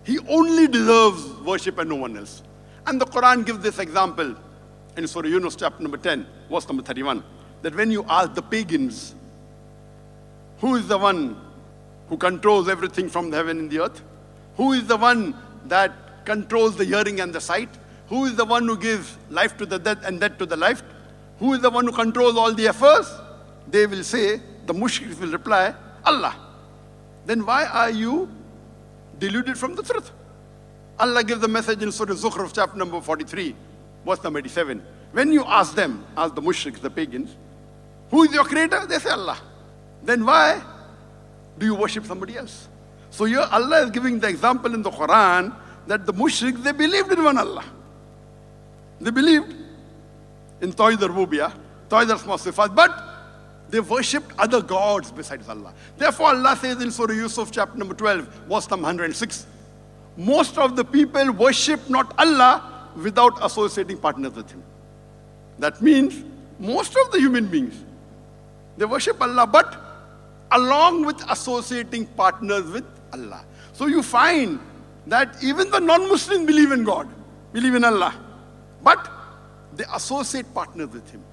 He only deserves worship and no one else. And the Quran gives this example in Surah Yunus chapter number 10, verse number 31, that when you ask the pagans, who is the one who controls everything from the heaven and the earth? Who is the one that controls the hearing and the sight? Who is the one who gives life to the dead and death to the life? Who is the one who controls all the affairs? They will say, the mushriks will reply, Allah. Then why are you deluded from the truth? Allah gives the message in Surah Zukhruf chapter number 43, verse number 87. When you ask them, ask the mushriks, the pagans, who is your creator? They say Allah. Then why do you worship somebody else? So here Allah is giving the example in the Quran that the mushriks, they believed in one Allah. They believed in Tawheedul Ibaadah, Tawheedul Ibaadah, but they worshipped other gods besides Allah. Therefore Allah says in Surah Yusuf chapter number 12, verse number 106, most of the people worship not Allah without associating partners with Him. That means most of the human beings, they worship Allah, but along with associating partners with Allah. So you find that even the non-Muslims believe in God, believe in Allah, but they associate partners with Him.